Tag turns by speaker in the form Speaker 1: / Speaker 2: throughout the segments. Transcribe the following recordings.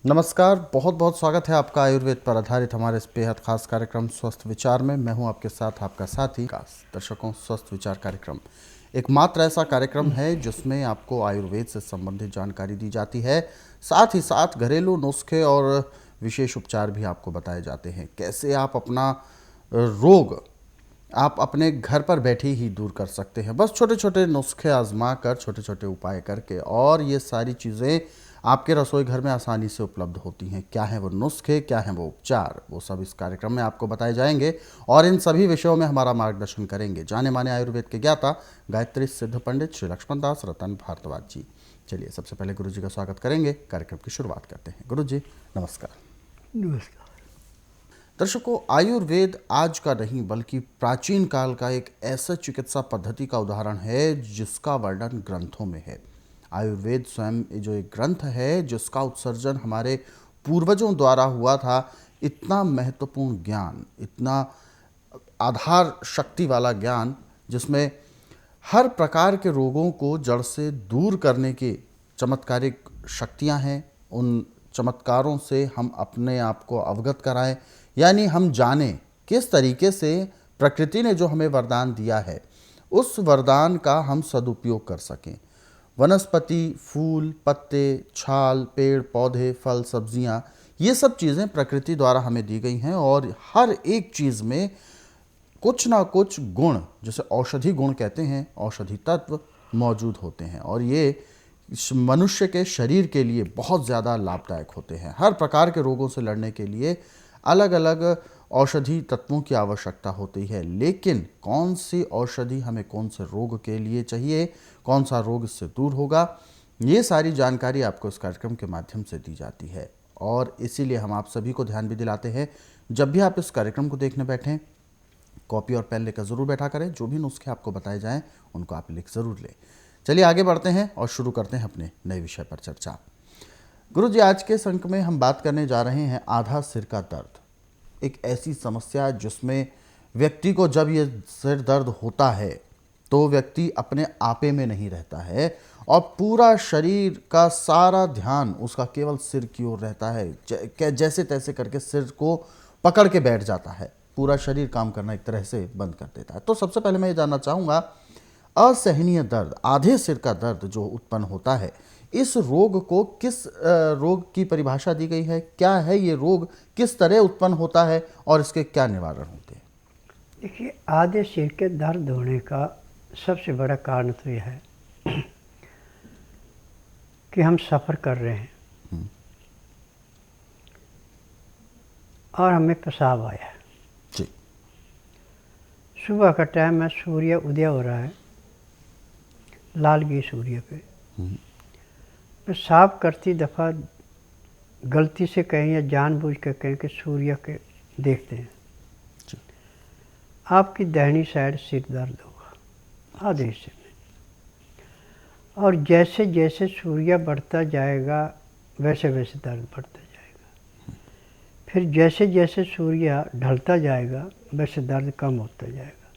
Speaker 1: नमस्कार, बहुत बहुत स्वागत है आपका आयुर्वेद पर आधारित हमारे इस बेहद खास कार्यक्रम स्वस्थ विचार में। मैं हूं आपके साथ आपका साथी विकास। दर्शकों, स्वस्थ विचार कार्यक्रम एकमात्र ऐसा कार्यक्रम है जिसमें आपको आयुर्वेद से संबंधित जानकारी दी जाती है। साथ ही साथ घरेलू नुस्खे और विशेष उपचार भी आपको बताए जाते हैं। कैसे आप अपना रोग आप अपने घर पर बैठे ही दूर कर सकते हैं, बस छोटे छोटे नुस्खे आजमा कर, छोटे छोटे उपाय करके। और ये सारी चीज़ें आपके रसोई घर में आसानी से उपलब्ध होती हैं। क्या है वो नुस्खे, क्या है वो उपचार, वो सब इस कार्यक्रम में आपको बताए जाएंगे। और इन सभी विषयों में हमारा मार्गदर्शन करेंगे जाने माने आयुर्वेद के ज्ञाता, गायत्री सिद्ध पंडित श्री लक्ष्मण दास रतन भारद्वाज जी। चलिए, सबसे पहले गुरु जी का स्वागत करेंगे, कार्यक्रम की शुरुआत करते हैं। गुरु जी नमस्कार।
Speaker 2: नमस्कार।
Speaker 1: दर्शकों, आयुर्वेद आज का नहीं बल्कि प्राचीन काल का एक ऐसा चिकित्सा पद्धति का उदाहरण है जिसका वर्णन ग्रंथों में है। आयुर्वेद स्वयं जो एक ग्रंथ है जिसका उत्सर्जन हमारे पूर्वजों द्वारा हुआ था। इतना महत्वपूर्ण ज्ञान, इतना आधार शक्ति वाला ज्ञान, जिसमें हर प्रकार के रोगों को जड़ से दूर करने की चमत्कारिक शक्तियां हैं। उन चमत्कारों से हम अपने आप को अवगत कराएं, यानी हम जानें किस तरीके से प्रकृति ने जो हमें वरदान दिया है उस वरदान का हम सदुपयोग कर सकें। वनस्पति, फूल, पत्ते, छाल, पेड़ पौधे, फल, सब्जियां, ये सब चीज़ें प्रकृति द्वारा हमें दी गई हैं। और हर एक चीज़ में कुछ ना कुछ गुण, जैसे औषधि गुण कहते हैं, औषधि तत्व मौजूद होते हैं। और ये मनुष्य के शरीर के लिए बहुत ज़्यादा लाभदायक होते हैं। हर प्रकार के रोगों से लड़ने के लिए अलग अलग औषधि तत्वों की आवश्यकता होती है। लेकिन कौन सी औषधि हमें कौन से रोग के लिए चाहिए, कौन सा रोग इससे दूर होगा, ये सारी जानकारी आपको इस कार्यक्रम के माध्यम से दी जाती है। और इसीलिए हम आप सभी को ध्यान भी दिलाते हैं, जब भी आप इस कार्यक्रम को देखने बैठें, कॉपी और पेन लेकर ज़रूर बैठा करें। जो भी नुस्खे आपको बताए जाएं उनको आप लिख ज़रूर लें। चलिए आगे बढ़ते हैं और शुरू करते हैं अपने नए विषय पर चर्चा। गुरु जी, आज के इस अंक में हम बात करने जा रहे हैं आधा सिर का दर्द। एक ऐसी समस्या जिसमें व्यक्ति को जब ये सिर दर्द होता है तो व्यक्ति अपने आपे में नहीं रहता है और पूरा शरीर का सारा ध्यान उसका केवल सिर की ओर रहता है। जैसे तैसे करके सिर को पकड़ के बैठ जाता है, पूरा शरीर काम करना एक तरह से बंद कर देता है। तो सबसे पहले मैं ये जानना चाहूँगा, असहनीय दर्द, आधे सिर का दर्द जो उत्पन्न होता है, इस रोग को किस रोग की परिभाषा दी गई है? क्या है ये रोग, किस तरह उत्पन्न होता है और इसके क्या निवारण होते हैं?
Speaker 2: देखिए, आधे सिर के दर्द होने का सबसे बड़ा कारण तो यह है कि हम सफ़र कर रहे हैं और हमें पेशाब आया है।
Speaker 1: जी।
Speaker 2: सुबह का टाइम है, सूर्य उदय हो रहा है, लालगी सूर्य पे। पेशाब करती दफ़ा गलती से कहें या जानबूझ कर कहें कि सूर्य के देखते हैं, आपकी दाहिनी साइड सिर दर्द होगा आधे हिस्से में। और जैसे जैसे सूर्य बढ़ता जाएगा वैसे वैसे दर्द बढ़ता जाएगा। फिर जैसे जैसे सूर्य ढलता जाएगा वैसे दर्द कम होता जाएगा।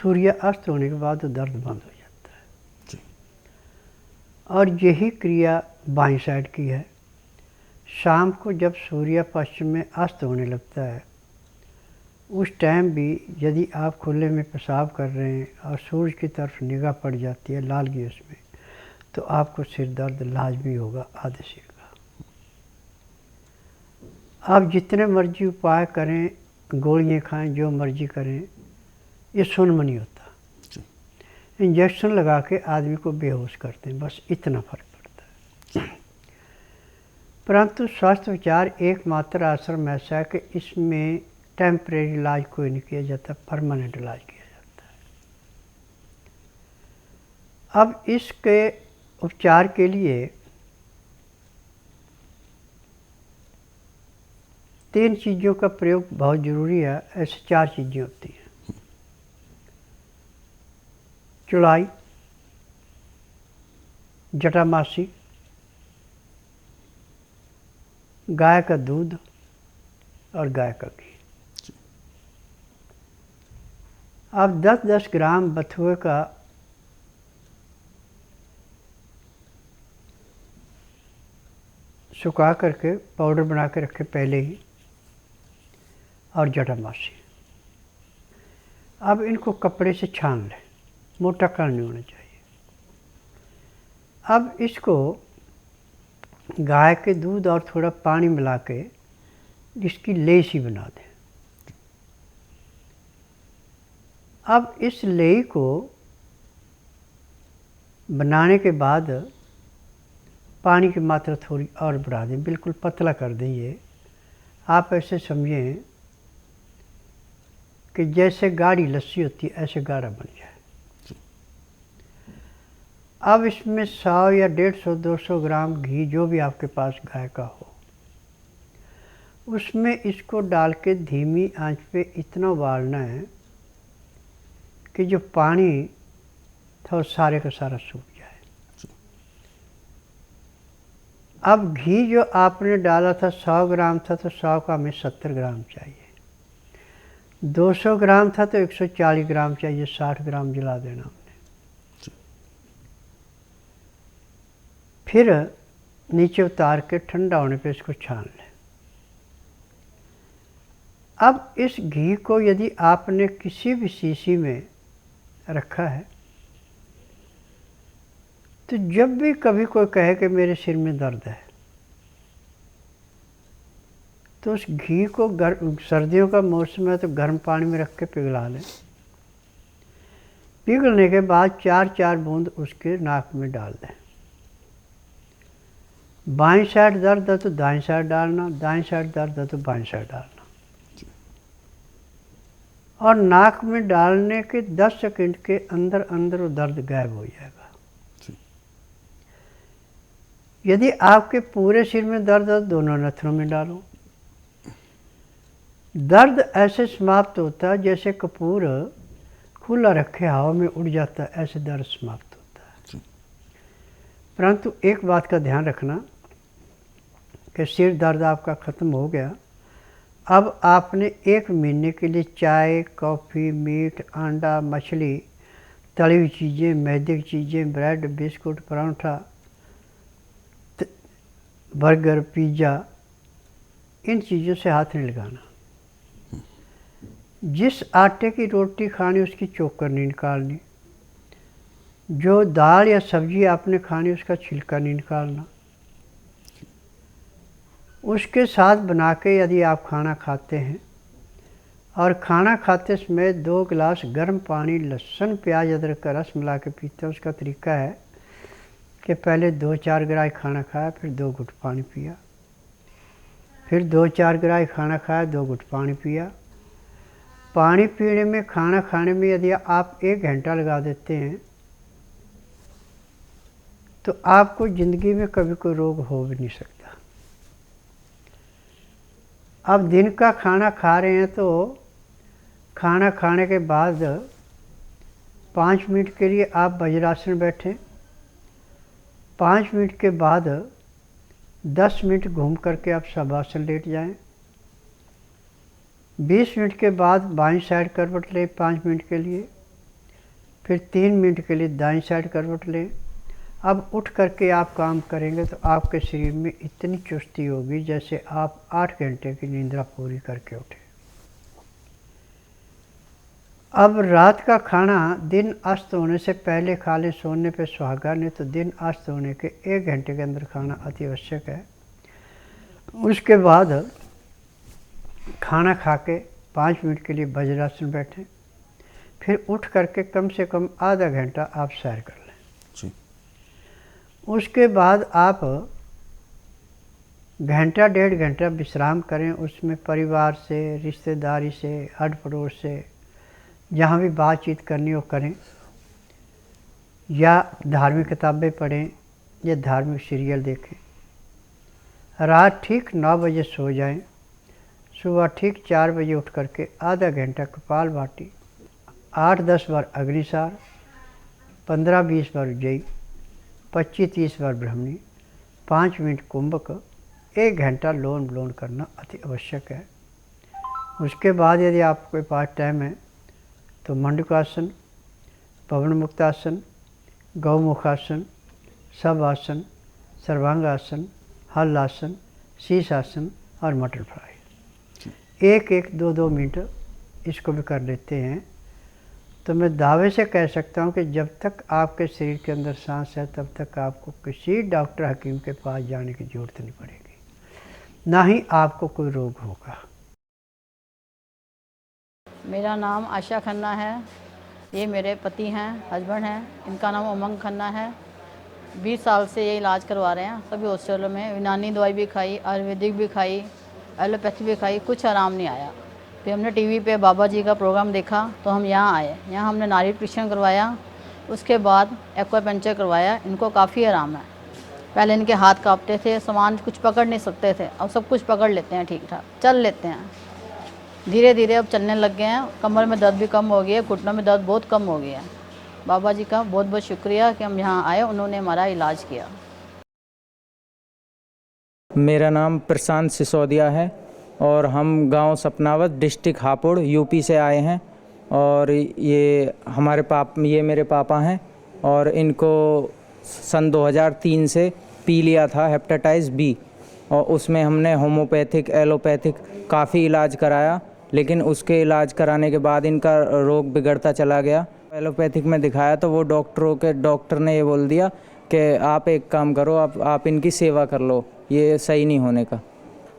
Speaker 2: सूर्य अस्त होने के बाद तो दर्द बंद हो जाता है। और यही क्रिया बाईं साइड की है। शाम को जब सूर्य पश्चिम में अस्त होने लगता है, उस टाइम भी यदि आप खुले में पेशाब कर रहे हैं और सूर्य की तरफ निगाह पड़ जाती है लालगी उसमें, तो आपको सिर दर्द लाजमी होगा आधे सिर का। आप जितने मर्जी उपाय करें, गोलियां खाएं, जो मर्जी करें, ये सुन्न नहीं होता। इंजेक्शन लगा के आदमी को बेहोश करते हैं, बस इतना फर्क पड़ता है। परंतु स्वास्थ्य विचार एकमात्र आश्रम ऐसा है कि इसमें टेम्परेरी इलाज कोई नहीं किया जाता, परमानेंट इलाज किया जाता है। अब इसके उपचार के लिए 3 चीज़ों का प्रयोग बहुत ज़रूरी है। ऐसे 4 चीज़ें होती हैं: चुड़ाई, जटामासी, गाय का दूध और गाय का घी। आप 10-10 ग्राम बथुए का सुखा करके पाउडर बना के रखे पहले ही, और जटामासी। अब इनको कपड़े से छान लें, मोटा कण नहीं होना चाहिए। अब इसको गाय के दूध और थोड़ा पानी मिला के इसकी लेस ही बना दें। अब इस लेई को बनाने के बाद पानी की मात्रा थोड़ी और बढ़ा दें, बिल्कुल पतला कर दें। ये आप ऐसे समझें कि जैसे गाढ़ी लस्सी होती है, ऐसे गाढ़ा बन जाए। अब इसमें 100 या 150 200 ग्राम घी, जो भी आपके पास गाय का हो, उसमें इसको डाल के धीमी आंच पे इतना उबालना है कि जो पानी था वो सारे का सारा सूख जाए। अब घी जो आपने डाला था 100 ग्राम था, तो 100 का हमें 70 ग्राम चाहिए। 200 ग्राम था तो 140 ग्राम चाहिए, 60 ग्राम जला देना हमने। फिर नीचे उतार के ठंडा होने पे इसको छान लें। अब इस घी को यदि आपने किसी भी शीशी में रखा है, तो जब भी कभी कोई कहे कि मेरे सिर में दर्द है, तो उस घी को सर्दियों का मौसम है तो गर्म पानी में रख के पिघला लें। पिघलने के बाद 4-4 बूंद उसके नाक में डाल दें। बाईं साइड दर्द है तो दाईं साइड डालना, दाईं साइड दर्द है तो बाईं साइड डालना। और नाक में डालने के 10 सेकंड के अंदर अंदर वो दर्द गायब हो जाएगा। यदि आपके पूरे सिर में दर्द है तो दोनों नथनों में डालो। दर्द ऐसे समाप्त होता है जैसे कपूर खुला रखे हवा में उड़ जाता है, ऐसे दर्द समाप्त होता है। परंतु एक बात का ध्यान रखना कि सिर दर्द आपका ख़त्म हो गया, अब आपने 1 महीने के लिए चाय, कॉफ़ी, मीट, अंडा, मछली, तली हुई चीज़ें, मैदे की चीज़ें, bread, biscuit, paratha, burger, pizza, इन चीज़ों से हाथ नहीं लगाना। जिस आटे की रोटी खानी उसकी चोकर नहीं निकालनी, जो दाल या सब्जी आपने खानी उसका छिलका नहीं निकालना। उसके साथ बना के यदि आप खाना खाते हैं और खाना खाते समय 2 गिलास गर्म पानी, लहसुन, प्याज, अदरक का रस मिला के पीते हैं, उसका तरीका है कि पहले 2-4 गिराई खाना खाया, फिर 2 घुट पानी पिया, फिर 2-4 गिराई खाना खाया, 2 घुट पानी पिया। पानी पीने में, खाना खाने में यदि आप 1 घंटा लगा देते हैं तो आपको ज़िंदगी में कभी कोई रोग हो भी नहीं सकता। अब दिन का खाना खा रहे हैं तो खाना खाने के बाद 5 मिनट के लिए आप वज्रासन बैठें। 5 मिनट के बाद 10 मिनट घूम करके आप शवासन लेट जाएं। 20 मिनट के बाद बाईं साइड करवट लें 5 मिनट के लिए, फिर 3 मिनट के लिए दाईं साइड करवट लें। अब उठ करके आप काम करेंगे तो आपके शरीर में इतनी चुस्ती होगी जैसे आप 8 घंटे की निद्रा पूरी करके उठे। अब रात का खाना दिन अस्त होने से पहले खा लें, सोने पे सुहागा, नहीं तो दिन अस्त होने के 1 घंटे के अंदर खाना अति आवश्यक है। उसके बाद खाना खा के 5 मिनट के लिए वज्रासन बैठें, फिर उठ करके कम से कम आधा घंटा आप सैर कर लें जी। उसके बाद आप घंटा 1.5 घंटा विश्राम करें। उसमें परिवार से, रिश्तेदारी से, अड़ पड़ोस से जहाँ भी बातचीत करनी हो करें, या धार्मिक किताबें पढ़ें या धार्मिक सीरियल देखें। रात ठीक 9 बजे सो जाएं, सुबह ठीक 4 बजे उठ करके आधा घंटा कपालभाति, 8-10 बार अग्निसार, 15-20 बार उज्जयी, 25-30 बार ब्राह्मणी, 5 मिनट कुंभक, 1 घंटा लोन विलोम करना अति आवश्यक है। उसके बाद यदि आपके पास टाइम है तो मंडूकासन, पवन मुक्तासन, गौमुखासन, शवासन, सर्वांगासन, हल आसन, शीर्षासन और बटरफ्लाई। एक एक 2-2 मिनट इसको भी कर लेते हैं तो मैं दावे से कह सकता हूँ कि जब तक आपके शरीर के अंदर सांस है तब तक आपको किसी डॉक्टर हकीम के पास जाने की ज़रूरत नहीं पड़ेगी, ना ही आपको कोई रोग होगा।
Speaker 3: मेरा नाम आशा खन्ना है। ये मेरे पति हैं, हस्बैंड हैं। इनका नाम उमंग खन्ना है। 20 साल से ये इलाज करवा रहे हैं सभी हॉस्पिटलों में। यूनानी दवाई भी खाई, आयुर्वेदिक भी खाई, एलोपैथी भी खाई, कुछ आराम नहीं आया। फिर हमने टीवी पे बाबा जी का प्रोग्राम देखा तो हम यहाँ आए। यहाँ हमने नाड़ी परीक्षण करवाया, उसके बाद एक्वापंचर करवाया। इनको काफ़ी आराम है। पहले इनके हाथ कांपते थे, सामान कुछ पकड़ नहीं सकते थे, अब सब कुछ पकड़ लेते हैं, ठीक ठाक चल लेते हैं। धीरे धीरे अब चलने लग गए हैं। कमर में दर्द भी कम हो गई है, घुटनों में दर्द बहुत कम हो गया है। बाबा जी का बहुत बहुत शुक्रिया कि हम यहाँ आए, उन्होंने हमारा इलाज किया।
Speaker 4: मेरा नाम प्रशांत सिसोदिया है और हम गांव सपनावत, डिस्ट्रिक्ट हापुड़, यूपी से आए हैं। और ये मेरे पापा हैं और इनको सन 2003 से पी लिया था हेपेटाइटिस बी, और उसमें हमने होम्योपैथिक, एलोपैथिक काफ़ी इलाज कराया, लेकिन उसके इलाज कराने के बाद इनका रोग बिगड़ता चला गया। एलोपैथिक में दिखाया तो वो डॉक्टर ने ये बोल दिया कि आप एक काम करो, आप इनकी सेवा कर लो, ये सही नहीं होने का।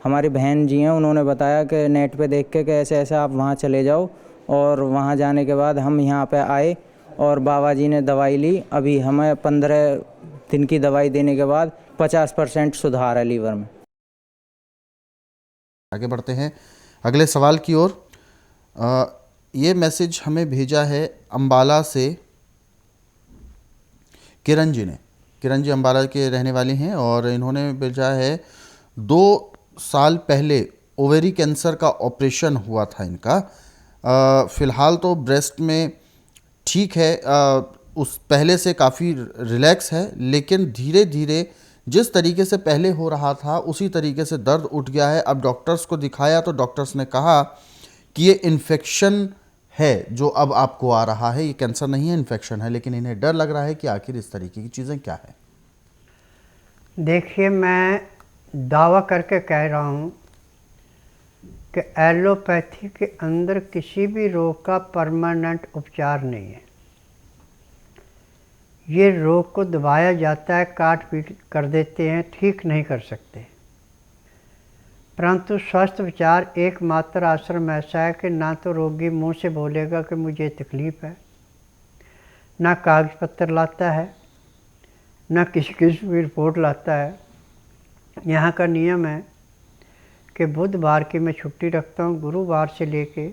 Speaker 4: हमारी बहन जी हैं, उन्होंने बताया कि नेट पे देख के कि ऐसे ऐसे आप वहाँ चले जाओ, और वहाँ जाने के बाद हम यहाँ पे आए और बाबा जी ने दवाई ली। अभी हमें 15 दिन की दवाई देने के बाद 50% सुधार है लीवर में।
Speaker 1: आगे बढ़ते हैं अगले सवाल की ओर। ये मैसेज हमें भेजा है अंबाला से किरण जी ने। किरण जी अंबाला के रहने वाली हैं और इन्होंने भेजा है 2 साल पहले ओवेरी कैंसर का ऑपरेशन हुआ था इनका। फ़िलहाल तो ब्रेस्ट में ठीक है, उस पहले से काफ़ी रिलैक्स है, लेकिन धीरे धीरे जिस तरीके से पहले हो रहा था उसी तरीके से दर्द उठ गया है। अब डॉक्टर्स को दिखाया तो डॉक्टर्स ने कहा कि ये इन्फेक्शन है जो अब आपको आ रहा है, ये कैंसर नहीं है, इन्फेक्शन है। लेकिन इन्हें डर लग रहा है कि आखिर इस तरीके की चीज़ें क्या है।
Speaker 2: देखिए, मैं दावा करके कह रहा हूँ कि एलोपैथी के अंदर किसी भी रोग का परमानेंट उपचार नहीं है। ये रोग को दबाया जाता है, काट पीट कर देते हैं, ठीक नहीं कर सकते। परंतु स्वस्थ विचार एकमात्र आश्रम ऐसा है कि ना तो रोगी मुंह से बोलेगा कि मुझे तकलीफ़ है, ना कागज पत्र लाता है, ना किसी किस्म की रिपोर्ट लाता है। यहाँ का नियम है कि बुधवार की मैं छुट्टी रखता हूँ, गुरुवार से लेके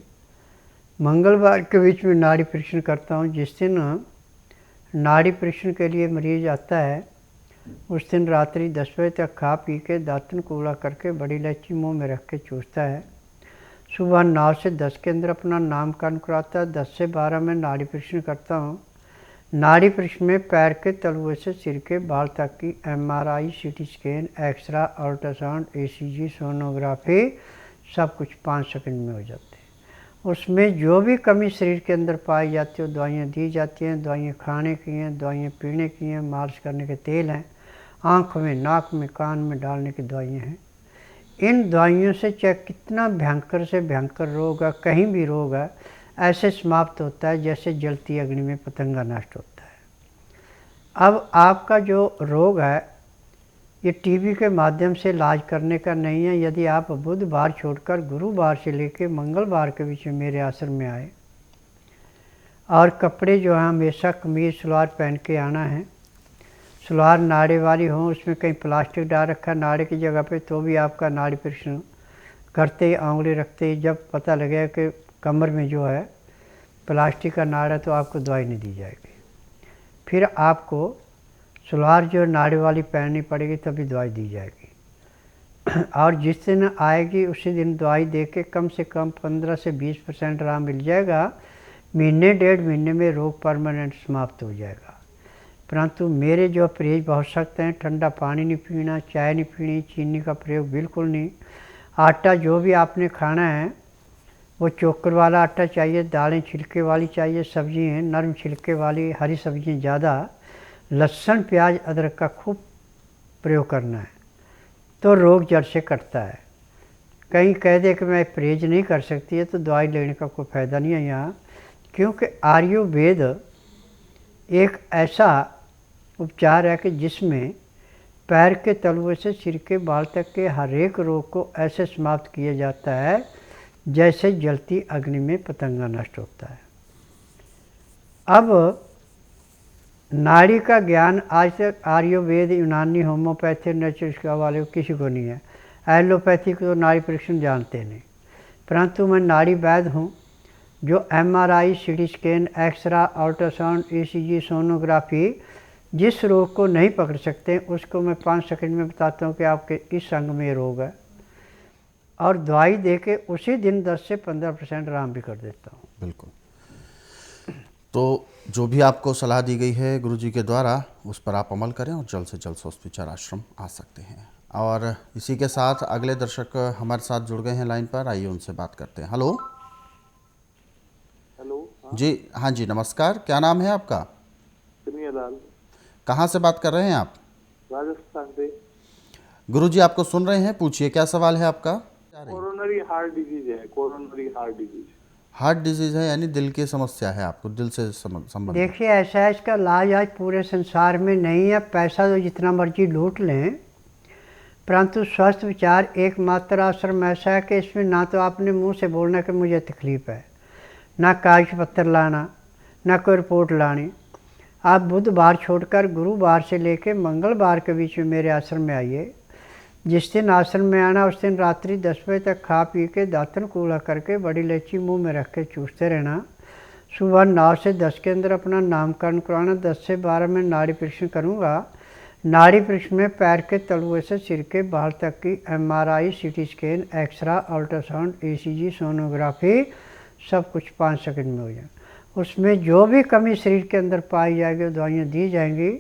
Speaker 2: मंगलवार के बीच में नाड़ी परीक्षण करता हूँ। जिस दिन नाड़ी परीक्षण के लिए मरीज आता है उस दिन रात्रि 10 बजे तक खा पी के दातन कूड़ा करके बड़ी इलायची मुंह में रख के चूसता है। सुबह 9 से 10 के अंदर अपना नामकरण कराता है। 10 से 12 में नाड़ी परीक्षण करता हूँ। नाड़ी परीक्षण में पैर के तलुए से सिर के बाल तक की MRI, CT scan, x ray, ultrasound, ECG, sonography सब कुछ 5 सेकंड में हो जाते हैं। उसमें जो भी कमी शरीर के अंदर पाई जाती है दवाइयाँ दी जाती हैं। दवाइयाँ खाने की हैं, दवाइयाँ पीने की हैं, मालिश करने के तेल हैं, आँख में, नाक में, कान में डालने की दवाइयाँ हैं। इन दवाइयों से चाहे कितना भयंकर से भयंकर रोग है, कहीं भी रोग है, ऐसे समाप्त होता है जैसे जलती अग्नि में पतंगा नष्ट होता है। अब आपका जो रोग है ये टीबी के माध्यम से इलाज करने का नहीं है। यदि आप बुधवार छोड़कर गुरुवार से लेकर मंगलवार के बीच में मेरे आश्रम में आए और कपड़े जो हैं हमेशा कमीज सलवार पहन के आना है। सलवार नाड़े वाली हो, उसमें कहीं प्लास्टिक डाल रखा है नाड़े की जगह पे, तो भी आपका नाड़ी परीक्षण करते ही, आंगुली रखते ही जब पता लगेगा कि कमर में जो है प्लास्टिक का नाड़ है तो आपको दवाई नहीं दी जाएगी। फिर आपको सलवार जो नाड़ी वाली पहननी पड़ेगी तभी दवाई दी जाएगी। और जिस दिन आएगी उसी दिन दवाई दे के कम से कम 15 से 20% आराम मिल जाएगा। महीने 1.5 महीने में रोग परमानेंट समाप्त हो जाएगा। परंतु मेरे जो परहेज बहुत सख्त हैं। ठंडा पानी नहीं पीना, चाय नहीं पीनी, चीनी का प्रयोग बिल्कुल नहीं। आटा जो भी आपने खाना है वो चोकर वाला आटा चाहिए, दालें छिलके वाली चाहिए, सब्जियाँ नरम छिलके वाली, हरी सब्जियाँ ज़्यादा, लहसुन, प्याज, अदरक का खूब प्रयोग करना है। तो रोग जड़ से कटता है। कहीं कह दे कि मैं परहेज नहीं कर सकती है तो दवाई लेने का कोई फ़ायदा नहीं है यहाँ, क्योंकि आयुर्वेद एक ऐसा उपचार है कि जिसमें पैर के तलवे से सिर के बाल तक के हर एक रोग को ऐसे समाप्त किया जाता है जैसे जलती अग्नि में पतंगा नष्ट होता है। अब नाड़ी का ज्ञान आज तक आयुर्वेद, यूनानी, होम्योपैथी, नेचुरल वाले को किसी को नहीं है। एलोपैथी को तो नाड़ी परीक्षण जानते नहीं, परंतु मैं नाड़ी वैद्य हूँ जो MRI, CT scan, x ray, ultrasound, ECG, sonography जिस रोग को नहीं पकड़ सकते उसको मैं 5 सेकंड में बताता हूँ कि आपके इस अंग में रोग है, और दवाई दे के उसी दिन 10 से 15% आराम भी कर देता हूँ।
Speaker 1: बिल्कुल। तो जो भी आपको सलाह दी गई है गुरुजी के द्वारा, उस पर आप अमल करें और जल्द से जल्द स्वस्थ विचार आश्रम आ सकते हैं। और इसी के साथ अगले दर्शक हमारे साथ जुड़ गए हैं लाइन पर, आइए उनसे बात करते हैं। हेलो।
Speaker 5: हेलो।
Speaker 1: जी हाँ जी, नमस्कार। क्या नाम है आपका?
Speaker 5: लाल।
Speaker 1: कहाँ से बात कर रहे हैं आप?
Speaker 5: राजस्थान से।
Speaker 1: गुरुजी आपको सुन रहे हैं, पूछिए क्या सवाल है आपका?
Speaker 5: कोरोनरी हार्ट डिजीज है। Coronary heart disease.
Speaker 1: Heart disease है, यानी दिल की समस्या है आपको, दिल से संबंधित।
Speaker 2: देखिए ऐसा है, इसका इलाज आज पूरे संसार में नहीं है। पैसा तो जितना मर्जी लूट लें, परंतु स्वस्थ विचार एकमात्र आश्रम ऐसा है कि इसमें ना तो आपने मुंह से बोलना कि मुझे तकलीफ़ है, ना कागज पत्र लाना, ना कोई रिपोर्ट लानी। आप बुधवार छोड़कर गुरुवार से लेकर मंगलवार के बीच में मेरे आश्रम में आइए। जिस दिन आश्रम में आना उस दिन रात्रि 10 बजे तक खा पी के दातन कूला करके बड़ी इलायची मुंह में रख के चूसते रहना। सुबह 9 से 10 के अंदर अपना नामकरण कराना। 10 से 12 में नाड़ी परीक्षण करूँगा। नाड़ी परीक्षण में पैर के तलुए से सिर के बाल तक की MRI, CT scan, x ray, ultrasound, ECG, sonography सब कुछ 5 सेकंड में हो जाए। उसमें जो भी कमी शरीर के अंदर पाई जाएगी दवाइयाँ दी जाएंगी।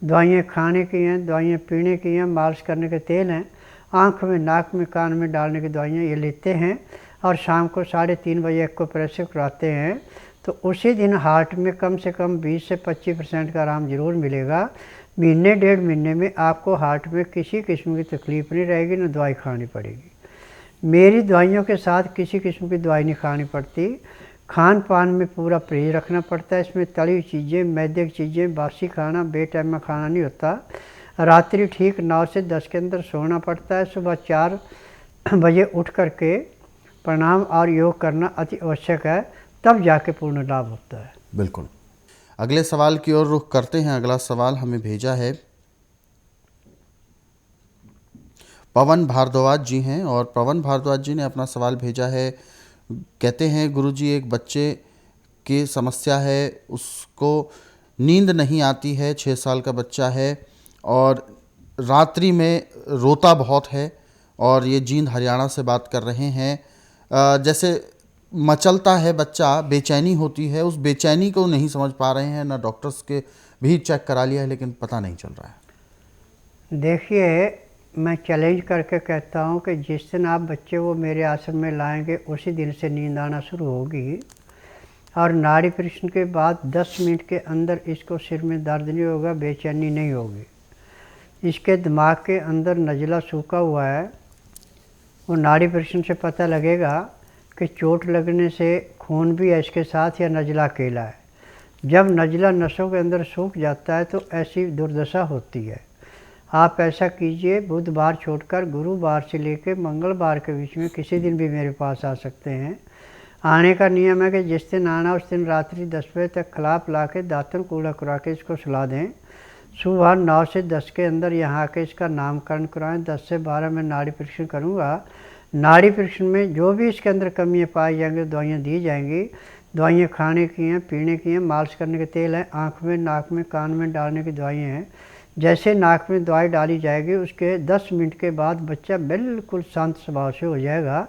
Speaker 2: दवाइयाँ खाने की हैं, दवाइयाँ पीने की हैं, मालिश करने के तेल हैं, आँख में, नाक में, कान में डालने की दवाइयाँ ये लेते हैं, और शाम को 3:30 बजे एक को प्रेशर कराते हैं। तो उसी दिन हार्ट में कम से कम 20 से 25% का आराम ज़रूर मिलेगा। महीने 1.5 महीने में आपको हार्ट में किसी किस्म की तकलीफ़ नहीं रहेगी, न दवाई खानी पड़ेगी। मेरी दवाइयों के साथ किसी किस्म की दवाई नहीं खानी पड़ती। खान पान में पूरा परहेज रखना पड़ता है। इसमें तली हुई चीज़ें, मैदे की चीज़ें, बासी खाना, बेटाइम में खाना नहीं होता। रात्रि ठीक 9 से 10 के अंदर सोना पड़ता है। सुबह 4 बजे उठ करके प्रणाम और योग करना अति आवश्यक है, तब जाके पूर्ण लाभ होता है।
Speaker 1: बिल्कुल। अगले सवाल की ओर रुख करते हैं। अगला सवाल हमें भेजा है पवन भारद्वाज जी हैं, और पवन भारद्वाज जी ने अपना सवाल भेजा है। कहते हैं गुरुजी, एक बच्चे की समस्या है, उसको नींद नहीं आती है, 6 साल का बच्चा है, और रात्रि में रोता बहुत है, और ये जींद हरियाणा से बात कर रहे हैं। जैसे मचलता है बच्चा, बेचैनी होती है, उस बेचैनी को नहीं समझ पा रहे हैं, ना डॉक्टर्स के भी चेक करा लिया है लेकिन पता नहीं चल रहा है।
Speaker 2: देखिए, मैं चैलेंज करके कहता हूँ कि जिस दिन आप बच्चे को मेरे आश्रम में लाएंगे उसी दिन से नींद आना शुरू होगी, और नाड़ी परीक्षण के बाद 10 मिनट के अंदर इसको सिर में दर्द नहीं होगा, बेचैनी नहीं होगी। इसके दिमाग के अंदर नज़ला सूखा हुआ है, वो नाड़ी परीक्षण से पता लगेगा कि चोट लगने से खून भी है इसके साथ या नज़ला अकेला है। जब नज़ला नसों के अंदर सूख जाता है तो ऐसी दुर्दशा होती है। आप ऐसा कीजिए, बुधवार छोड़कर गुरुवार से लेकर मंगलवार के बीच में किसी दिन भी मेरे पास आ सकते हैं। आने का नियम है कि जिस दिन आना उस दिन रात्रि 10 बजे तक खिला पिला के दातन कूड़ा करा के इसको सुला दें। सुबह 9 से 10 के अंदर यहाँ आके इसका नामकरण कराएं। 10 से 12 में नाड़ी परीक्षण करूँगा। नाड़ी परीक्षण में जो भी इसके अंदर कमियाँ पाई जाएंगी दवाइयाँ दी जाएंगी। दवाइयाँ खाने की हैं, पीने की हैं, मालिश करने के तेल हैं, आँख में, नाक में, कान में डालने की दवाइयाँ हैं। जैसे नाक में दवाई डाली जाएगी उसके 10 मिनट के बाद बच्चा बिल्कुल शांत स्वभाव से हो जाएगा।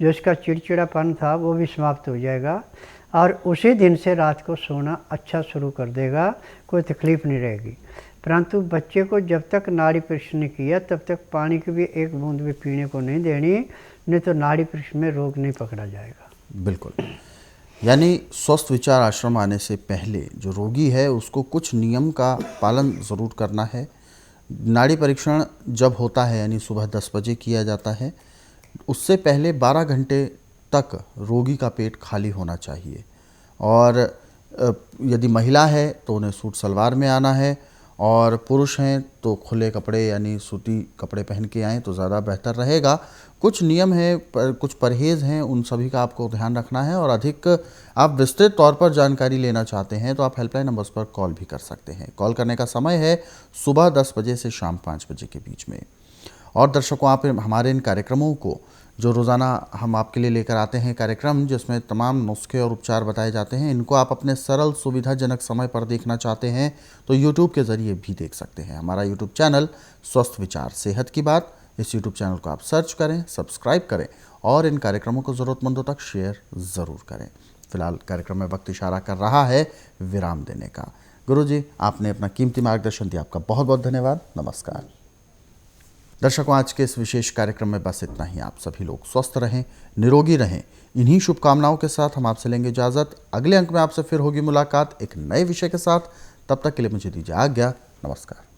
Speaker 2: जो इसका चिड़चिड़ापन था वो भी समाप्त हो जाएगा, और उसी दिन से रात को सोना अच्छा शुरू कर देगा, कोई तकलीफ़ नहीं रहेगी। परंतु बच्चे को जब तक नाड़ी परीक्षण नहीं किया तब तक पानी की भी एक बूंद भी पीने को नहीं देनी, नहीं तो नाड़ी परीक्षण में रोग नहीं पकड़ा जाएगा।
Speaker 1: बिल्कुल। यानी स्वस्थ विचार आश्रम आने से पहले जो रोगी है उसको कुछ नियम का पालन ज़रूर करना है। नाड़ी परीक्षण जब होता है यानी सुबह 10 बजे किया जाता है, उससे पहले 12 घंटे तक रोगी का पेट खाली होना चाहिए। और यदि महिला है तो उन्हें सूट सलवार में आना है, और पुरुष हैं तो खुले कपड़े यानी सूती कपड़े पहन के आएँ तो ज़्यादा बेहतर रहेगा। कुछ नियम हैं, कुछ परहेज़ हैं, उन सभी का आपको ध्यान रखना है। और अधिक आप विस्तृत तौर पर जानकारी लेना चाहते हैं तो आप हेल्पलाइन नंबर्स पर कॉल भी कर सकते हैं। कॉल करने का समय है सुबह 10 बजे से शाम 5 बजे के बीच में। और दर्शकों, आप हमारे इन कार्यक्रमों को, जो रोज़ाना हम आपके लिए लेकर आते हैं कार्यक्रम जिसमें तमाम नुस्खे और उपचार बताए जाते हैं, इनको आप अपने सरल सुविधाजनक समय पर देखना चाहते हैं तो यूट्यूब के ज़रिए भी देख सकते हैं। हमारा यूट्यूब चैनल स्वस्थ विचार सेहत की बात, इस यूट्यूब चैनल को आप सर्च करें, सब्सक्राइब करें और इन कार्यक्रमों को ज़रूरतमंदों तक शेयर ज़रूर करें। फिलहाल कार्यक्रम में वक्त इशारा कर रहा है विराम देने का। गुरुजी, आपने अपना कीमती मार्गदर्शन दिया, आपका बहुत बहुत धन्यवाद। नमस्कार। दर्शकों, आज के इस विशेष कार्यक्रम में बस इतना ही। आप सभी लोग स्वस्थ रहें, निरोगी रहें, इन्हीं शुभकामनाओं के साथ हम आपसे लेंगे इजाज़त। अगले अंक में आपसे फिर होगी मुलाकात एक नए विषय के साथ। तब तक के लिए मुझे दीजिए आज्ञा। नमस्कार।